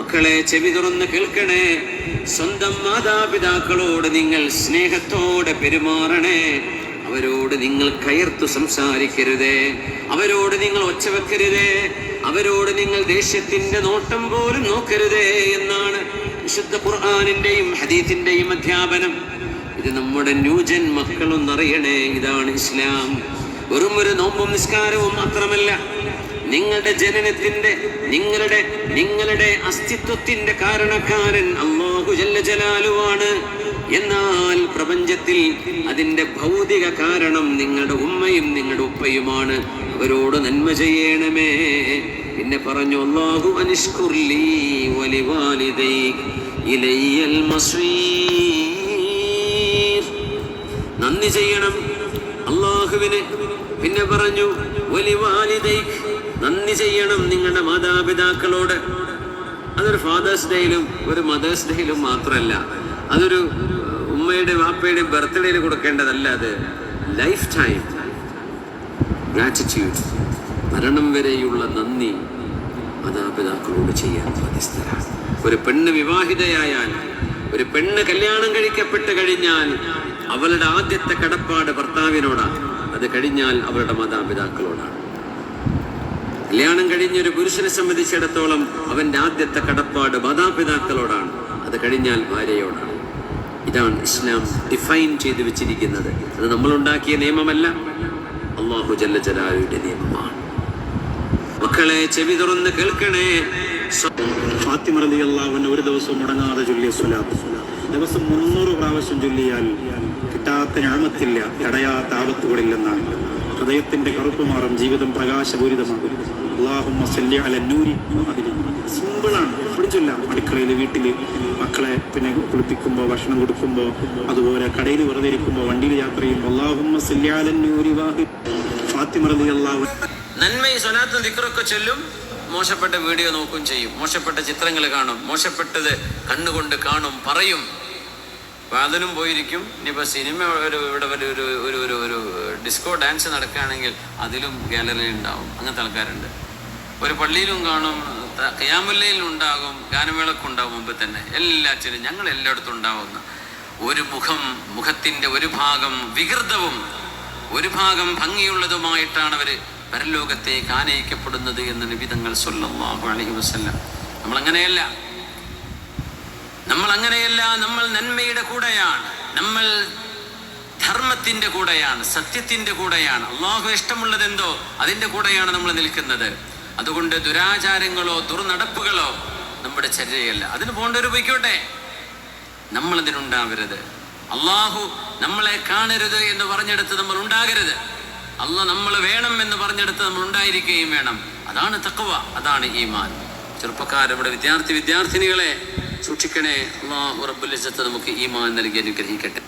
മക്കളെ ചെവി തുറന്ന് കേൾക്കണേ. സ്വന്തം മാതാപിതാക്കളോട് നിങ്ങൾ സ്നേഹത്തോടെ പെരുമാറണേ. അവരോട് നിങ്ങൾ കയർത്തു സംസാരിക്കരുതേ. അവരോട് നിങ്ങൾ ഒച്ച വെക്കരുതേ. അവരോട് നിങ്ങൾ ദേഷ്യത്തിന്റെ നോട്ടം പോലും നോക്കരുതേ എന്നാണ് വിശുദ്ധ ഖുർആനിന്റെയും ഹദീസിന്റെയും അധ്യാപനം. ഇത് നമ്മുടെ ന്യൂജൻ മക്കളൊന്നറിയണേ. ഇതാണ് ഇസ്ലാം. വെറും ഒരു നോമ്പും നിസ്കാരവും മാത്രമല്ല. നിങ്ങളുടെ ജനനത്തിന്റെ, നിങ്ങളുടെ അസ്തിത്വത്തിന്റെ കാരണക്കാരൻ അല്ലാഹു ജല്ല ജലാലുവാണ്. എന്നാൽ പ്രപഞ്ചത്തിൽ അതിന്റെ ഭൗതിക കാരണം നിങ്ങളുടെ ഉമ്മയും നിങ്ങളുടെ ഉപ്പയുമാണ്. അവരോട് നന്മ ചെയ്യണമേ. പിന്നെ പറഞ്ഞു, അല്ലാഹു അനിഷ്കുർലി വലിവാലിദൈക് ഇലയ്യൽ മസീർ. നന്ദി ചെയ്യണം അല്ലാഹുവിന്. പിന്നെ പറഞ്ഞു വലിവാലിദൈക്, നന്ദി ചെയ്യണം നിങ്ങളുടെ മാതാപിതാക്കളോട്. അതൊരു ഫാദേഴ്സ് ഡേയിലും ഒരു മദേഴ്സ് ഡേയിലും മാത്രമല്ല. അതൊരു ഉമ്മയുടെ വാപ്പയുടെയും ബർത്ത്ഡേയിൽ കൊടുക്കേണ്ടതല്ല. അത് ലൈഫ് ടൈം ഗ്രാറ്റിറ്റ്യൂഡ്, മരണം വരെയുള്ള നന്ദി മാതാപിതാക്കളോട് ചെയ്യാൻ ബാധ്യസ്ഥരാണ്. ഒരു പെണ്ണ് വിവാഹിതയായാൽ, ഒരു പെണ്ണ് കല്യാണം കഴിക്കപ്പെട്ട് കഴിഞ്ഞാൽ അവളുടെ ആദ്യത്തെ കടപ്പാട് ഭർത്താവിനോടാണ്. അത് കഴിഞ്ഞാൽ അവളുടെ മാതാപിതാക്കളോടാണ്. കല്യാണം കഴിഞ്ഞൊരു പുരുഷനെ സംബന്ധിച്ചിടത്തോളം അവന്റെ ആദ്യത്തെ കടപ്പാട് മാതാപിതാക്കളോടാണ്. അത് കഴിഞ്ഞാൽ ഭാര്യയോടാണ്. ഇതാണ് ഇസ്ലാം ഡിഫൈൻ ചെയ്തു വെച്ചിരിക്കുന്നത്. അത് നമ്മളുണ്ടാക്കിയ നിയമമല്ല, അല്ലാഹു ജല്ല ജലാലുവിന്റെ നിയമമാണ്. മക്കളെ ചെവി തുറന്ന് കേൾക്കണേ. ഫാത്തിമ റളിയല്ലാഹു അൻഹ ഒരു ദിവസം മുടങ്ങാതെ ചൊല്ലിയ സ്വലാത്ത് ദിവസം 300 പ്രാവശ്യം ചൊല്ലിയാൽ കിട്ടാത്ത ഞാമത്തില്ല, തടയാത്ത ആപത്തുകളില്ലെന്നാണ്. ഹൃദയത്തിന്റെ കറുപ്പ് മാറും, ജീവിതം പ്രകാശപൂരിതമാകും. അല്ലാഹുമ്മ സല്ലി അലൻ നൂരി. സിമ്പിളാണ്, എപ്പോഴും ചൊല്ലാം. അടുക്കളയിൽ, വീട്ടിൽ, മക്കളെ പിന്നെ കുളിപ്പിക്കുമ്പോൾ, ഭക്ഷണം കൊടുക്കുമ്പോൾ, അതുപോലെ കടയിൽ വെറുതെ ഇരിക്കുമ്പോൾ, വണ്ടിയിൽ യാത്ര ചെയ്യുമ്പോൾ അല്ലാഹുമ്മ സല്ലി അലൻ നൂരി വാഹിദ്. ഫാത്തിമ റളിയല്ലാഹു അൻഹ നന്മയും സ്വലാത്തും ദിക്റൊക്കെ ചൊല്ലും. മോശപ്പെട്ട വീഡിയോ നോക്കും ചെയ്യും, മോശപ്പെട്ട ചിത്രങ്ങൾ കാണും, മോശപ്പെട്ടത് കണ്ണുകൊണ്ട് കാണും, പറയും. അതിനും പോയിരിക്കും. ഇനിയിപ്പോൾ സിനിമ ഇവിടെ ഒരു ഡിസ്കോ ഡാൻസ് നടക്കുകയാണെങ്കിൽ അതിലും ഗാലറി ഉണ്ടാവും. അങ്ങനത്തെ ആൾക്കാരുണ്ട്. ഒരു പള്ളിയിലും കാണും, ഖിയാമുല്ലയിലും ഉണ്ടാകും, ഗാനമേളക്കുണ്ടാവും. മുമ്പ് തന്നെ എല്ലാറ്റിനും ഞങ്ങൾ എല്ലായിടത്തും ഉണ്ടാവുന്ന ഒരു മുഖത്തിൻ്റെ ഒരു ഭാഗം വികൃതവും ഒരു ഭാഗം ഭംഗിയുള്ളതുമായിട്ടാണ് അവർ പരലോകത്തേക്ക് ആനയിക്കപ്പെടുന്നത് എന്ന് നബി തങ്ങൾ സ്വല്ലല്ലാഹു അലൈഹി വസല്ലം. നമ്മളങ്ങനെയല്ല. നമ്മൾ നന്മയുടെ കൂടെയാണ്, നമ്മൾ ധർമ്മത്തിന്റെ കൂടെയാണ്, സത്യത്തിന്റെ കൂടെയാണ്. അള്ളാഹു ഇഷ്ടമുള്ളതെന്തോ അതിന്റെ കൂടെയാണ് നമ്മൾ നിൽക്കുന്നത്. അതുകൊണ്ട് ദുരാചാരങ്ങളോ ദുർനടപ്പുകളോ നമ്മുടെ ചര്യയല്ല. അതിന് പോകേണ്ടവർ പോയിക്കോട്ടെ, നമ്മളതിനുണ്ടാവരുത്. അള്ളാഹു നമ്മളെ കാണരുത് എന്ന് പറഞ്ഞെടുത്ത് നമ്മൾ ഉണ്ടാകരുത്. അള്ളാഹ് നമ്മൾ വേണം എന്ന് പറഞ്ഞെടുത്ത് നമ്മൾ ഉണ്ടായിരിക്കുകയും വേണം. അതാണ് തഖ്വ, അതാണ് ഈമാൻ. ചെറുപ്പക്കാരുടെ വിദ്യാർത്ഥിനികളെ സൂക്ഷിക്കണേ. അല്ലാഹു റബ്ബുൽ ഇസ്സത്ത് നമുക്ക് ഈമാൻ നൽകി അനുഗ്രഹിക്കട്ടെ.